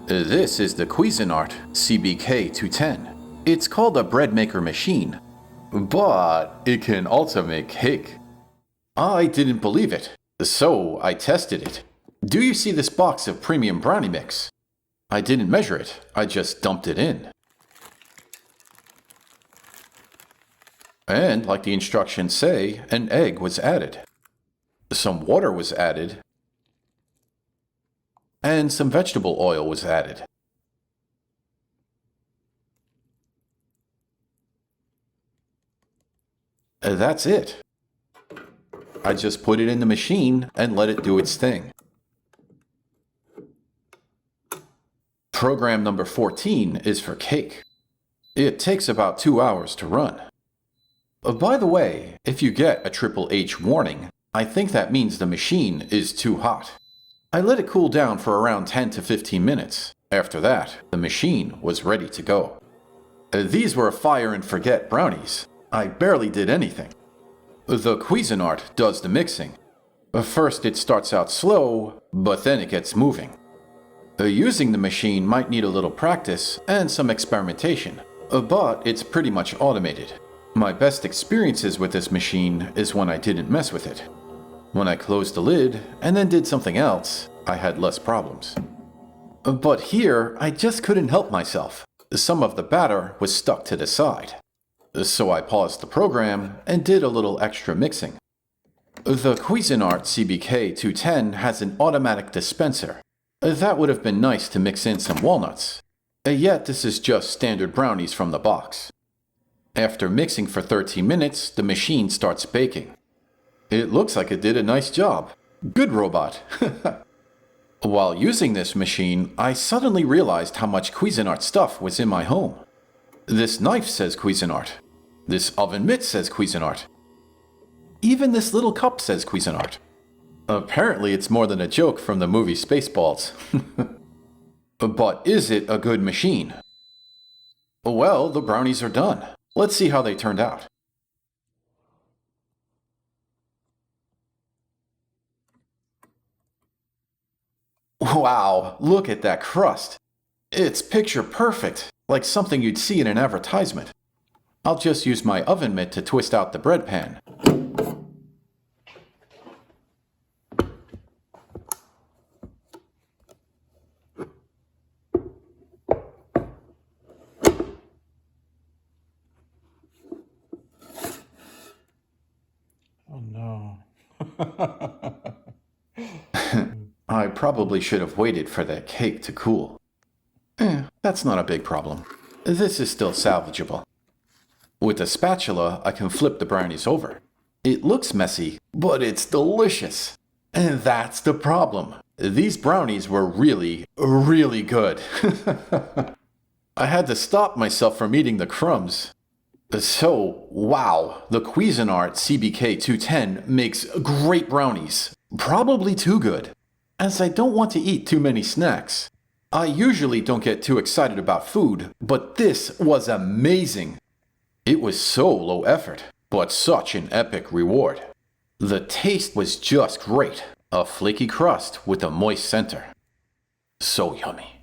This is the Cuisinart CBK210. It's called a bread maker machine, but it can also make cake. I didn't believe it, so I tested it. Do you see this box of premium brownie mix? I didn't measure it, I just dumped it in. And like the instructions say, an egg was added. Some water was added. And some vegetable oil was added. That's it. I just put it in the machine and let it do its thing. Program number 14 is for cake. It takes about 2 hours to run. By the way, if you get a Triple H warning, I think that means the machine is too hot. I let it cool down for around 10 to 15 minutes. After that, the machine was ready to go. These were fire and forget brownies. I barely did anything. The Cuisinart does the mixing. First it starts out slow, but then it gets moving. Using the machine might need a little practice and some experimentation, but it's pretty much automated. My best experiences with this machine is when I didn't mess with it. When I closed the lid and then did something else, I had less problems. But here, I just couldn't help myself. Some of the batter was stuck to the side. So I paused the program and did a little extra mixing. The Cuisinart CBK210 has an automatic dispenser. That would have been nice to mix in some walnuts. Yet this is just standard brownies from the box. After mixing for 13 minutes, the machine starts baking. It looks like it did a nice job. Good robot. While using this machine, I suddenly realized how much Cuisinart stuff was in my home. This knife says Cuisinart. This oven mitt says Cuisinart. Even this little cup says Cuisinart. Apparently it's more than a joke from the movie Spaceballs. But is it a good machine? Well, the brownies are done. Let's see how they turned out. Wow, look at that crust. It's picture perfect, like something you'd see in an advertisement. I'll just use my oven mitt to twist out the bread pan. Oh no. I probably should have waited for that cake to cool. That's not a big problem. This is still salvageable. With a spatula, I can flip the brownies over. It looks messy, but it's delicious. And that's the problem. These brownies were really, really good. I had to stop myself from eating the crumbs. So, wow, the Cuisinart CBK210 makes great brownies. Probably too good, as I don't want to eat too many snacks. I usually don't get too excited about food, but this was amazing. It was so low effort, but such an epic reward. The taste was just great, a flaky crust with a moist center. So yummy.